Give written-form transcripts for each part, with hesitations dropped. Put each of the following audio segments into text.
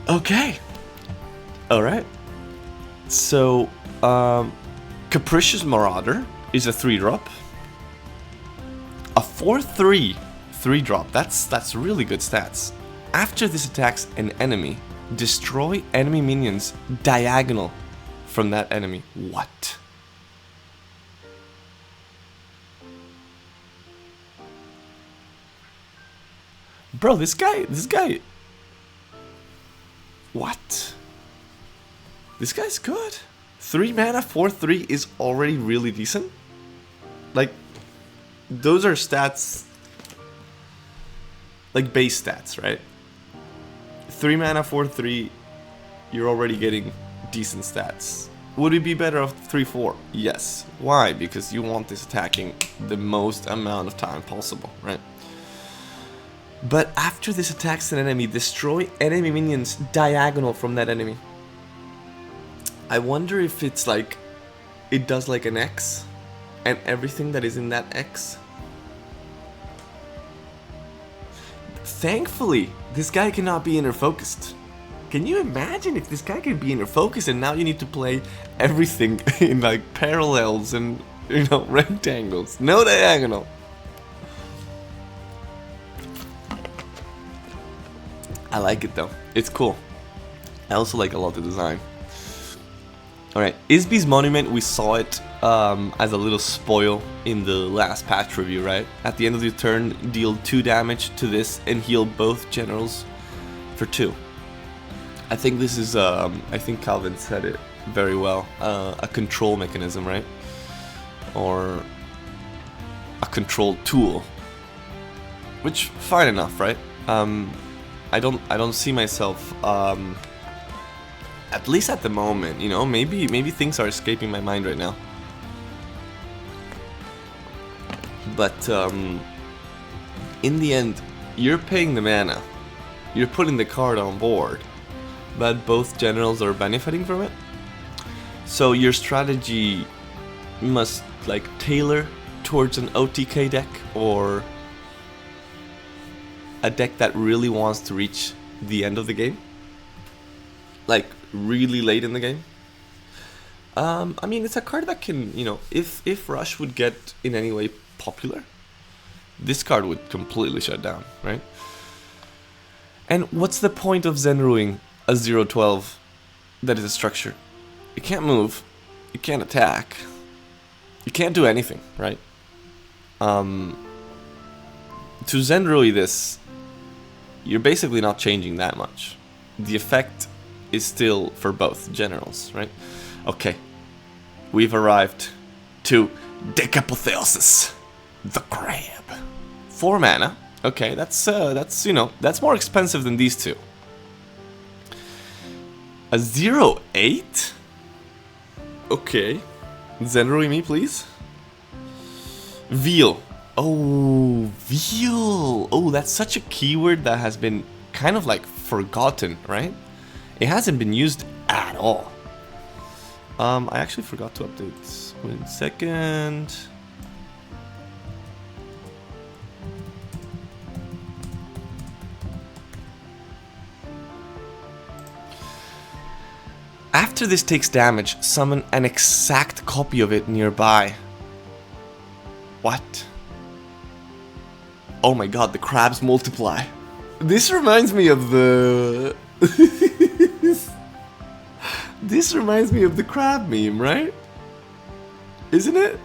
Okay. Alright. So, Capricious Marauder is a 3-drop. A 4/3 3-drop. That's really good stats. After this attacks an enemy, destroy enemy minions diagonal from that enemy. What? Bro, this guy. What? This guy's good. 3 mana, 4/3 is already really decent. Like, those are stats, like base stats, right? 3 mana, 4/3, you're already getting decent stats. Would it be better off 3/4? Yes. Why? Because you want this attacking the most amount of time possible, right? But after this attacks an enemy, destroy enemy minions diagonal from that enemy. I wonder if it's like, it does like an X, and everything that is in that X. Thankfully, this guy cannot be inner focused. Can you imagine if this guy could be inner focused and now you need to play everything in like parallels and, you know, rectangles, no diagonal. I like it though, it's cool. I also like a lot the design. Alright, Isby's Monument, we saw it as a little spoil in the last patch review, right? At the end of your turn, deal 2 damage to this and heal both generals for 2. I think this is, I think Calvin said it very well, a control mechanism, right? Or a control tool. Which, fine enough, right? I don't see myself, at least at the moment, you know, maybe things are escaping my mind right now. But in the end, you're paying the mana, you're putting the card on board, but both generals are benefiting from it. So your strategy must like tailor towards an OTK deck or a deck that really wants to reach the end of the game, like really late in the game. I mean, it's a card that can, you know, if Rush would get in any way popular, this card would completely shut down, right? And what's the point of Zenruing a 0/12 that is a structure? You can't move, you can't attack, you can't do anything, right? To Zenrui this, you're basically not changing that much. The effect is still for both generals, right? Okay, we've arrived to Decapotheosis, the crab. 4 mana. Okay, that's you know, that's more expensive than these two. A 0/8? Okay, Zenrui me, please. Veal. Oh, veal. Oh, that's such a keyword that has been kind of like forgotten, right? It hasn't been used at all. I actually forgot to update. 1 second. After this takes damage, summon an exact copy of it nearby. What? Oh my god, the crabs multiply. This reminds me of the... This reminds me of the crab meme, right? Isn't it?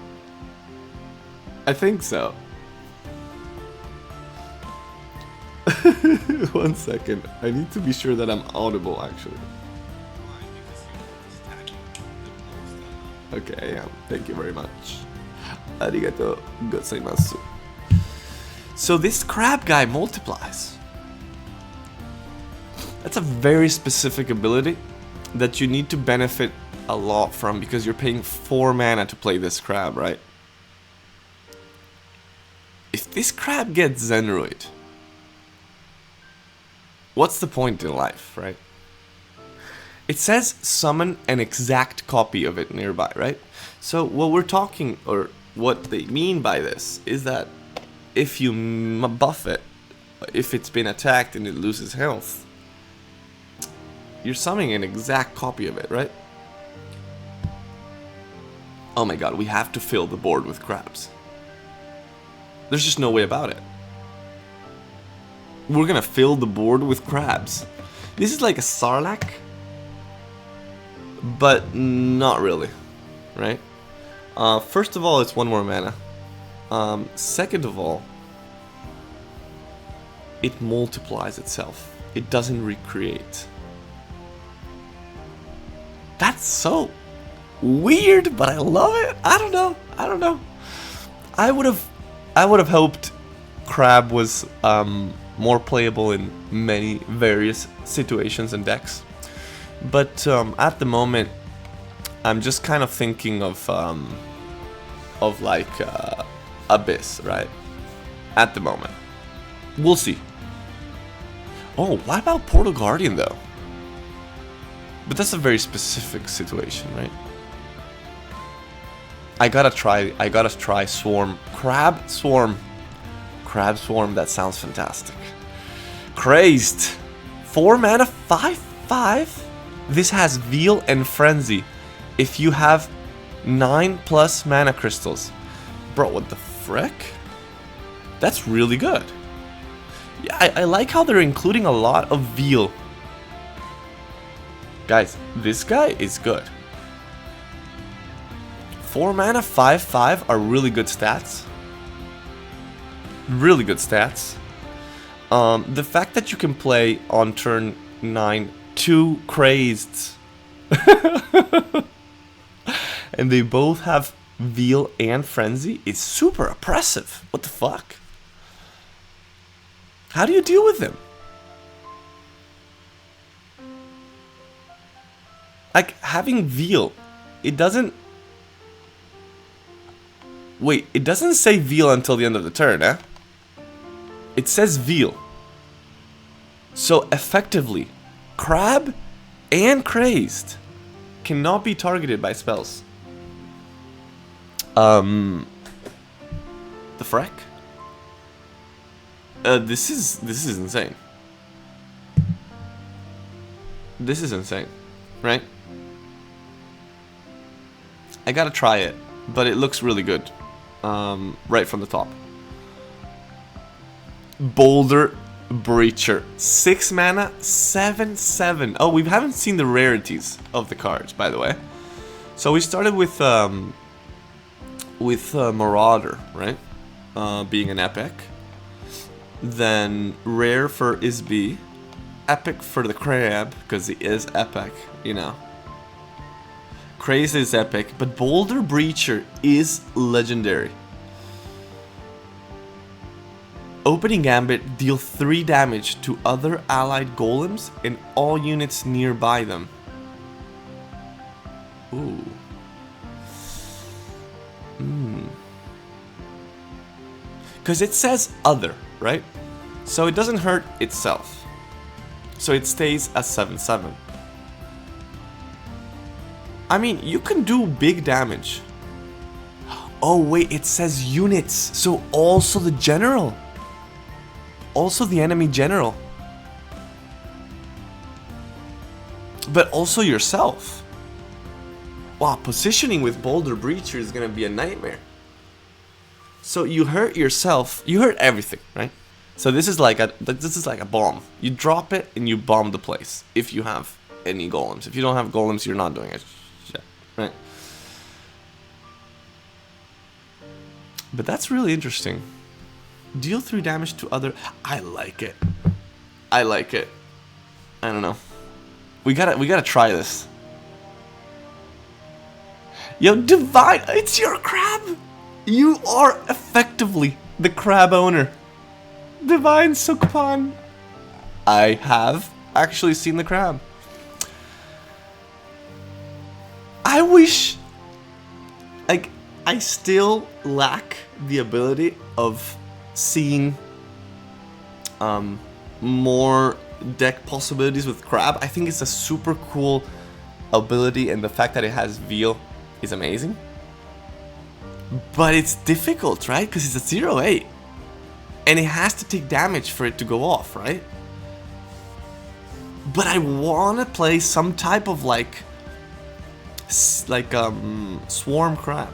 I think so. 1 second. I need to be sure that I'm audible, actually. Okay, I am. Thank you very much. Arigato gozaimasu. So this crab guy multiplies. That's a very specific ability that you need to benefit a lot from because you're paying 4 mana to play this crab, right? If this crab gets Zenruid, what's the point in life, right? It says summon an exact copy of it nearby, right? So what we're talking, or what they mean by this, is that if you buff it, if it's been attacked and it loses health, You're summoning an exact copy of it, right? Oh my god, we have to fill the board with crabs. There's just no way about it. We're gonna fill the board with crabs. This is like a Sarlacc, but not really, right? First of all, it's 1 more mana. Second of all, it multiplies itself. It doesn't recreate. That's so weird, but I love it. I don't know. I would have hoped Crab was more playable in many various situations and decks. But at the moment, I'm just kind of thinking of like Abyss, right? At the moment, we'll see. Oh, what about Portal Guardian though? But that's a very specific situation, right? I gotta try Swarm. Crab Swarm. That sounds fantastic. Crazed. 4 mana, 5/5. This has Veil and Frenzy. If you have 9+ mana crystals. Bro, what the frick? That's really good. Yeah, I like how they're including a lot of Veil. Guys, this guy is good. 4 mana, 5/5 are really good stats. Really good stats. The fact that you can play on turn 9 2 Crazed. And they both have Veil and Frenzy is super oppressive. What the fuck? How do you deal with them? Like, having Veil, it doesn't... Wait, it doesn't say Veil until the end of the turn, eh? It says Veil. So, effectively, Crab and Crazed cannot be targeted by spells. The frack? This is insane. This is insane, right? I gotta try it, but it looks really good. Right from the top. Boulder Breacher, 6 mana, 7/7. Oh, we haven't seen the rarities of the cards, by the way. So we started with Marauder, right? Being an epic. Then rare for Isby, epic for the Crab because he is epic, you know. Crazy is epic, but Boulder Breacher is legendary. Opening Gambit, deal 3 damage to other allied golems and all units nearby them. Ooh. Because it says other, right? So it doesn't hurt itself. So it stays as 7/7. I mean, you can do big damage. Oh wait, it says units. So also the general. Also the enemy general. But also yourself. Wow, positioning with Boulder Breacher is gonna be a nightmare. So you hurt yourself, you hurt everything, right? So this is like a bomb. You drop it and you bomb the place. If you have any golems. If you don't have golems, you're not doing it. Shit, right? But that's really interesting. Deal 3 damage to other. I like it. I like it. I don't know. We gotta try this. Yo, Divine, it's your crab. You are effectively the crab owner. Divine Sukpan. I have actually seen the crab. I wish... Like, I still lack the ability of seeing more deck possibilities with crab. I think it's a super cool ability, and the fact that it has Veil is amazing. But it's difficult, right? Because it's a 0/8. And it has to take damage for it to go off, right? But I want to play some type of like swarm crab.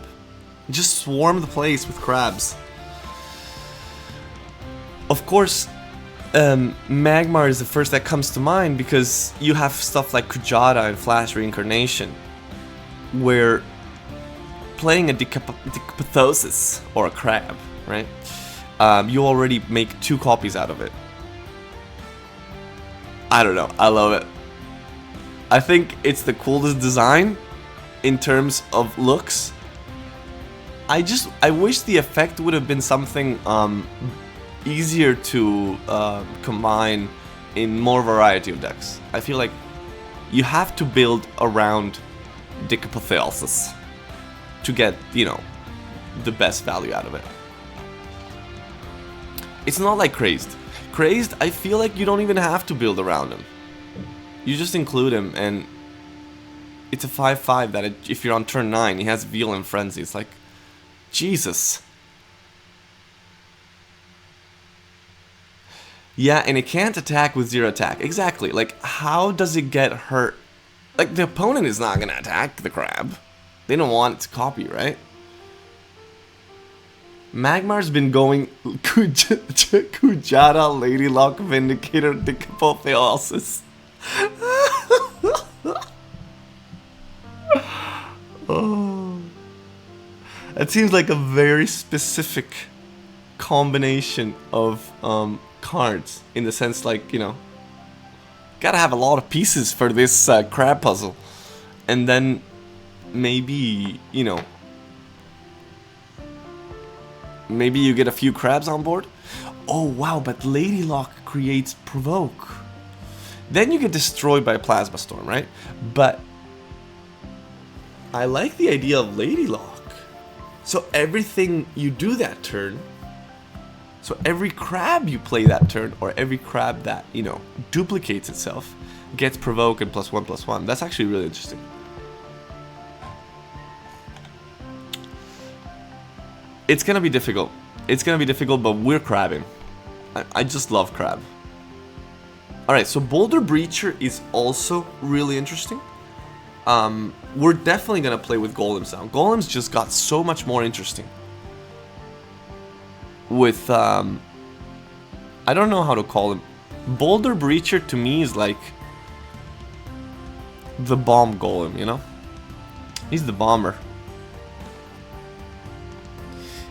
Just swarm the place with crabs. Of course, Magmar is the first that comes to mind because you have stuff like Kujata and Flash Reincarnation, where playing a Decapithosis or a crab, right? You already make 2 copies out of it. I don't know, I love it. I think it's the coolest design in terms of looks. I wish the effect would have been something easier to combine in more variety of decks. I feel like you have to build around Decapithosis to get, you know, the best value out of it. It's not like Crazed. Crazed, I feel like you don't even have to build around him. You just include him, and it's a 5/5 that if you're on turn 9, he has Veil and Frenzy. It's like, Jesus. Yeah, and it can't attack with 0 attack. Exactly. Like, how does it get hurt? Like, the opponent is not gonna attack the crab. They don't want it to copy, right? Magmar's been going Kujata, Ladylock, Vindicator, Decapithosis. Oh. That seems like a very specific combination of cards, in the sense, like, you know, gotta have a lot of pieces for this crab puzzle. And then maybe, you know, maybe you get a few crabs on board. Oh wow, but Ladylock creates Provoke. Then you get destroyed by a Plasma Storm, right? But I like the idea of Ladylock. So everything you do that turn, so every crab you play that turn, or every crab that, you know, duplicates itself, gets Provoke and +1/+1. That's actually really interesting. It's gonna be difficult. It's gonna be difficult, but we're crabbing. I just love crab. Alright, so Boulder Breacher is also really interesting. We're definitely gonna play with Golems now. Golems just got so much more interesting. With, I don't know how to call him. Boulder Breacher to me is like the bomb golem, you know? He's the bomber.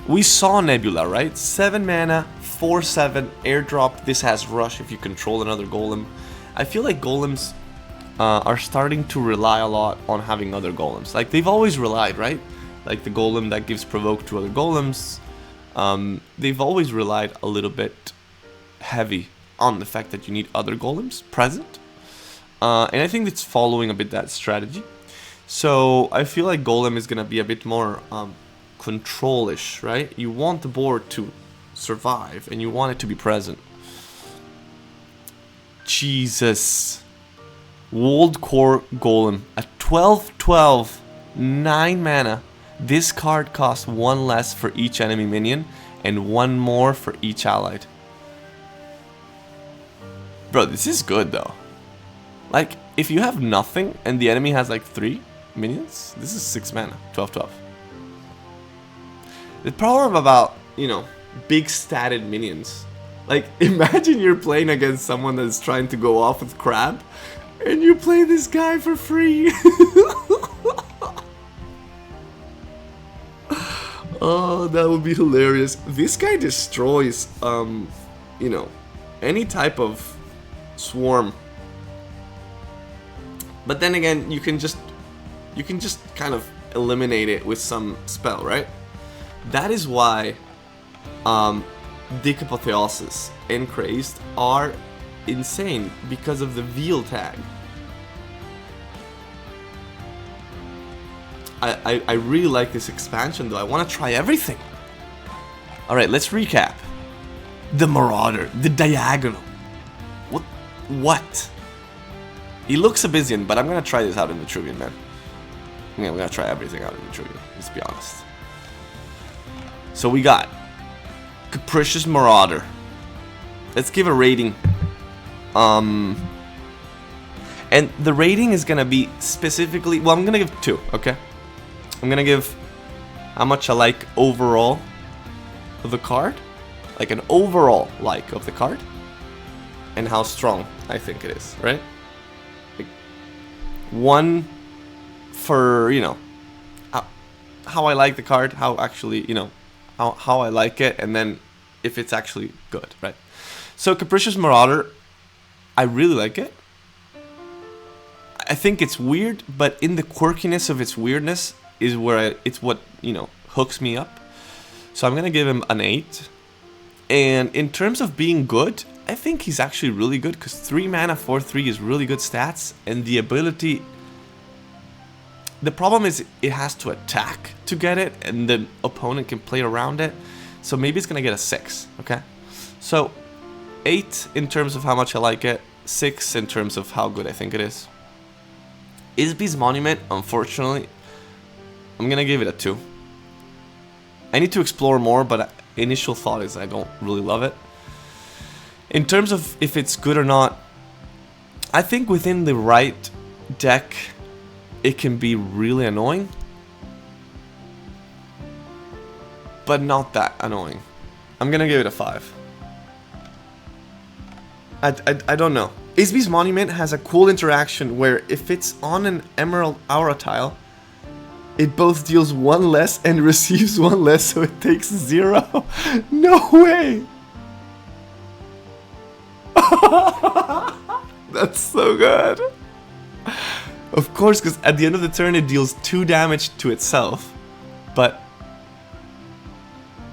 We saw Nebula, right? 7 mana, 4/7, airdrop. This has rush if you control another golem. I feel like golems are starting to rely a lot on having other golems. Like, they've always relied, right? Like the golem that gives Provoke to other golems. They've always relied a little bit heavy on the fact that you need other golems present. And I think it's following a bit that strategy. So I feel like golem is going to be a bit more control-ish, right? You want the board to survive, and you want it to be present. Jesus. World Core Golem. A 12/12, 9 mana. This card costs 1 less for each enemy minion, and 1 more for each allied. Bro, this is good though. Like, if you have nothing, and the enemy has like 3 minions, this is 6 mana, 12/12. The problem about, you know, big statted minions. Like, imagine you're playing against someone that's trying to go off with crab, and you play this guy for free. Oh, that would be hilarious. This guy destroys, you know, any type of swarm. But then again, you can just kind of eliminate it with some spell, right? That is why Decapithosis and Crazed are insane, because of the Veil tag. I really like this expansion though. I want to try everything. Alright, let's recap. The Marauder, the Diagonal. What? He looks Abyssian, but I'm gonna try this out in the Vitruvian, man. Yeah, we're gonna try everything out in the Vitruvian, let's be honest. So we got Capricious Marauder. Let's give a rating. And the rating is gonna be specifically, well, I'm gonna give 2, okay? I'm gonna give how much I like overall of the card, like an overall like of the card, and how strong I think it is, right? Like 1 for, you know, how I like the card, how actually, you know, how I like it, and then if it's actually good, right? So Capricious Marauder, I really like it. I think it's weird, but in the quirkiness of its weirdness is where it's what, you know, hooks me up. So I'm gonna give him an 8. And in terms of being good, I think he's actually really good, because 3 mana 4/3 is really good stats, and the ability. The problem is it has to attack to get it, and the opponent can play around it. So maybe it's gonna get a 6. Okay, so 8 in terms of how much I like it, 6 in terms of how good I think it is. Isby's Monument, unfortunately, I'm gonna give it a 2. I need to explore more, but initial thought is I don't really love it. In terms of if it's good or not, I think within the right deck, it can be really annoying, but not that annoying. I'm gonna give it a 5. I don't know. Isby's Monument has a cool interaction where if it's on an Emerald Aura tile, it both deals 1 less and receives 1 less, so it takes 0. No way! That's so good! Of course, because at the end of the turn it deals 2 damage to itself, but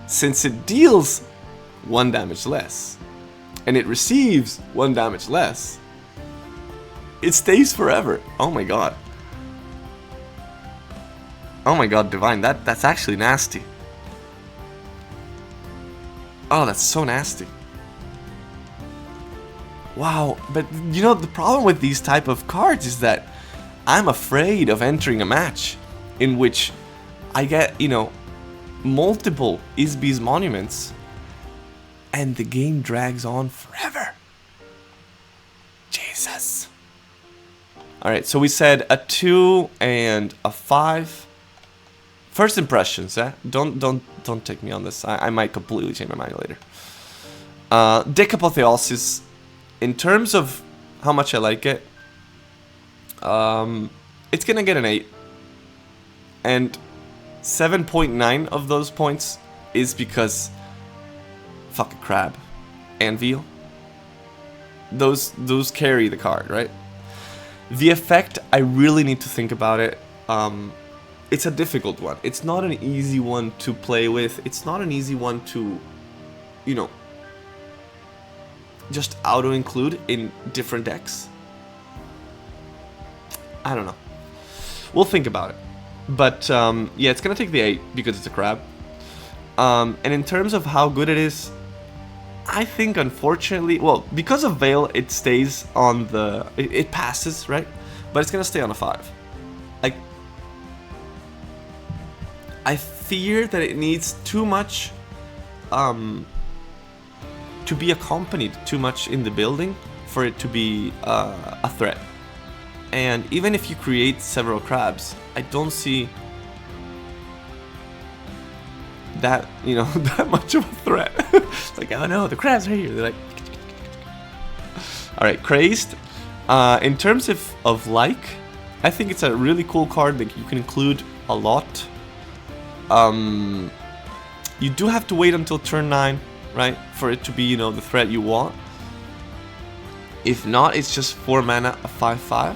since it deals 1 damage less, and it receives 1 damage less, it stays forever. Oh my god. Oh my god, Divine, that's actually nasty. Oh, that's so nasty. Wow, but you know, the problem with these type of cards is that I'm afraid of entering a match in which I get, you know, multiple Isby's Monuments and the game drags on forever. Jesus. Alright, so we said a 2 and a 5. First impressions, eh? Don't take me on this. I might completely change my mind later. Deck Apotheosis, in terms of how much I like it, it's gonna get an 8. And 7.9 of those points is because fucking Crab and Veal. Those carry the card, right? The effect, I really need to think about it. It's a difficult one. It's not an easy one to play with. It's not an easy one to, you know, just auto-include in different decks. I don't know. We'll think about it. But, yeah, it's gonna take the 8 because it's a crab. And in terms of how good it is, I think, unfortunately, well, because of Veil, it stays on the... It passes, right? But it's gonna stay on a 5. Like, I fear that it needs too much, to be accompanied too much in the building for it to be a threat. And even if you create several crabs, I don't see that, you know, that much of a threat. It's like, oh no, the crabs are here. They're like, alright, Crazed. In terms of like, I think it's a really cool card that you can include a lot. You do have to wait until turn 9, right, for it to be, you know, the threat you want. If not, it's just 4 mana, a 5/5,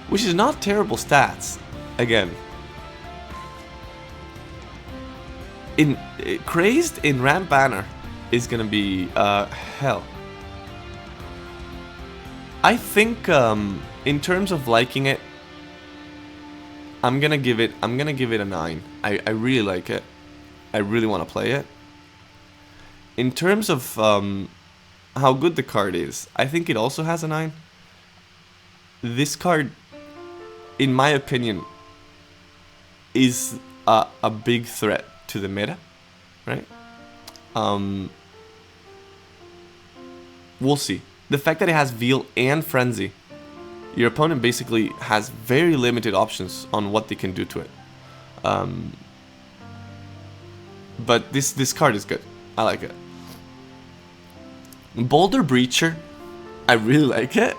which is not terrible stats. Again, in Crazed in Ramp Banner is gonna be hell. I think in terms of liking it, I'm gonna give it a 9. I really like it. I really want to play it. In terms of how good the card is, I think it also has a 9. This card, in my opinion, is a big threat to the meta, right? We'll see. The fact that it has Veil and Frenzy, your opponent basically has very limited options on what they can do to it. But this card is good. I like it. Boulder Breacher, I really like it.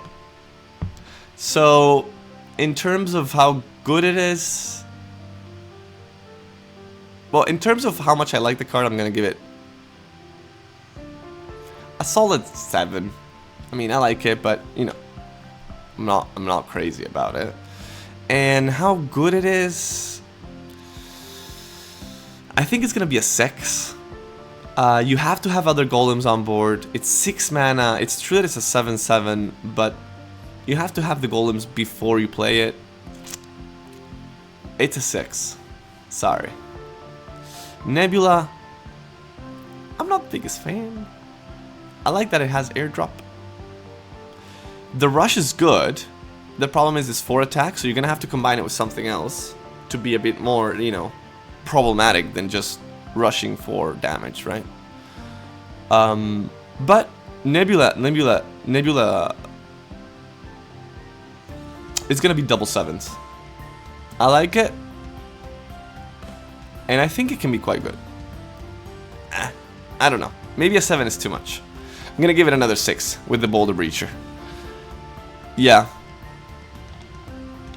So, in terms of how good it is, well, in terms of how much I like the card, I'm gonna give it a solid 7. I mean, I like it, but you know, I'm not crazy about it. And how good it is, I think it's gonna be a 6. You have to have other golems on board. It's 6 mana. It's true that it's a 7/7, but you have to have the golems before you play it. It's a 6. Sorry. Nebula, I'm not the biggest fan. I like that it has airdrop. The rush is good. The problem is it's 4 attacks, so you're gonna have to combine it with something else to be a bit more, you know, problematic than just rushing for damage, right? But Nebula it's gonna be double 7s. I like it, and I think it can be quite good. I don't know, maybe a 7 is too much. I'm gonna give it another 6 with the Boulder Breacher. Yeah,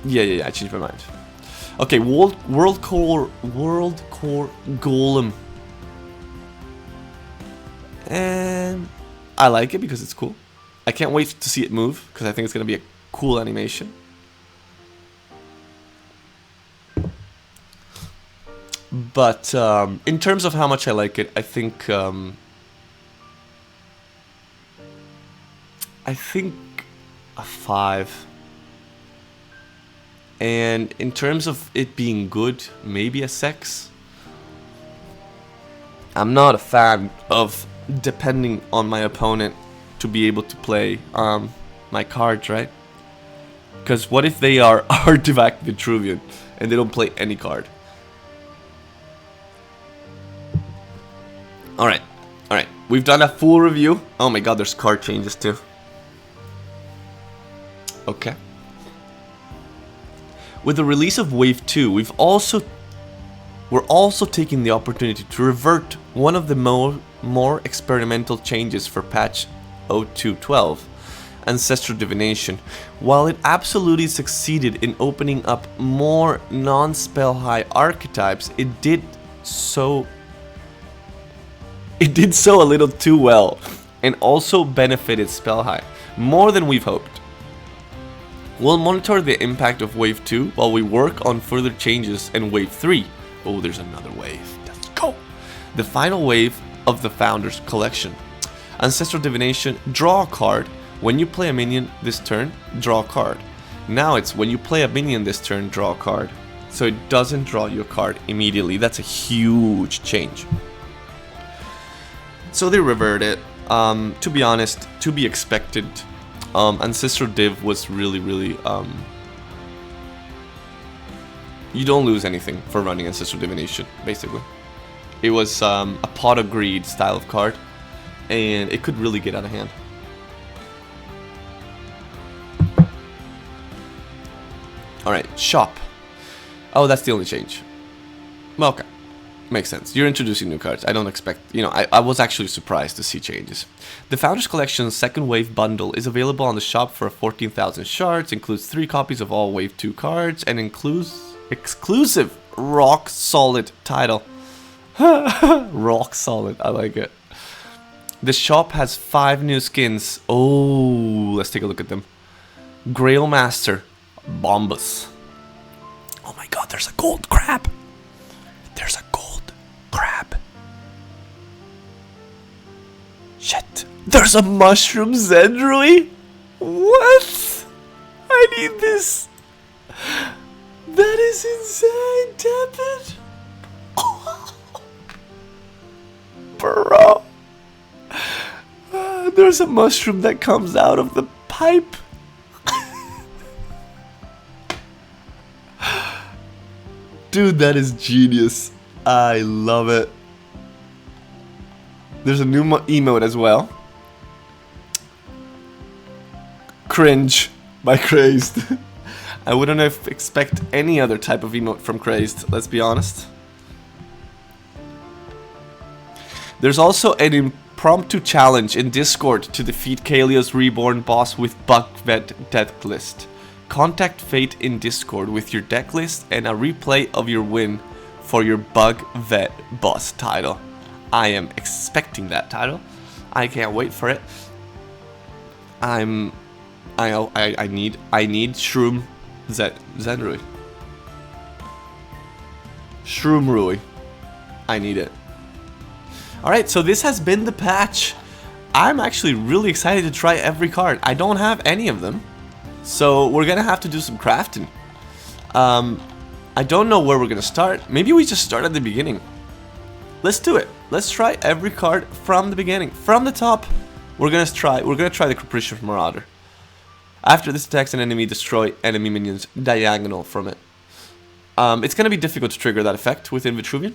I changed my mind. Okay, World Core Golem. And I like it because it's cool. I can't wait to see it move because I think it's going to be a cool animation. But in terms of how much I like it, I think a 5. And in terms of it being good, maybe a 6. I'm not a fan of depending on my opponent to be able to play my cards, right? Because what if they are Artifact Vitruvian and they don't play any card? Alright, we've done a full review. Oh my god, there's card changes too. Okay. With the release of Wave 2, we're also taking the opportunity to revert one of the more experimental changes for patch 0212, Ancestral Divination. While it absolutely succeeded in opening up more non-spell high archetypes, it did so a little too well, and also benefited spell high more than we've hoped. We'll monitor the impact of Wave 2 while we work on further changes in Wave 3. Oh, there's another wave. Let's go! The final wave of the Founders Collection. Ancestral Divination, draw a card. When you play a minion this turn, draw a card. Now it's when you play a minion this turn, draw a card. So it doesn't draw your card immediately. That's a huge change. So they reverted. To be honest, to be expected. Ancestral Div was really, you don't lose anything for running Ancestral Divination, basically. It was a Pot of Greed style of card, and it could really get out of hand. Alright, shop. Oh, that's the only change. Well, okay. Makes sense. You're introducing new cards. I don't expect, you know, I was actually surprised to see changes. The Founders Collection's second wave bundle is available on the shop for 14,000 shards, includes 3 copies of all wave 2 cards, and includes exclusive rock solid title. Rock solid, I like it. The shop has 5 new skins. Oh, let's take a look at them. Grail Master, Bombus. Oh my god, there's a gold crab. There's a gold crab. Shit. There's a mushroom Zendrui? What? I need this. That is insane, Tepid. Oh. Bro. There's a mushroom that comes out of the pipe. Dude, that is genius. I love it. There's a new emote as well. Cringe. by Crazed. I wouldn't expect any other type of emote from Crazed, let's be honest. There's also an impromptu challenge in Discord to defeat Kalio's Reborn boss with Bug Vet deck list. Contact Fate in Discord with your deck list and a replay of your win for your Bug Vet boss title. I am expecting that title. I can't wait for it. I need Shroom Zenrui. Shroom Rui. I need it. Alright, so this has been the patch. I'm actually really excited to try every card. I don't have any of them, so we're gonna have to do some crafting. I don't know where we're gonna start. Maybe we just start at the beginning. Let's do it. Let's try every card from the beginning. From the top, we're gonna try the Capricious Marauder. After this attacks an enemy, destroy enemy minions diagonal from it. It's gonna be difficult to trigger that effect within Vitruvian.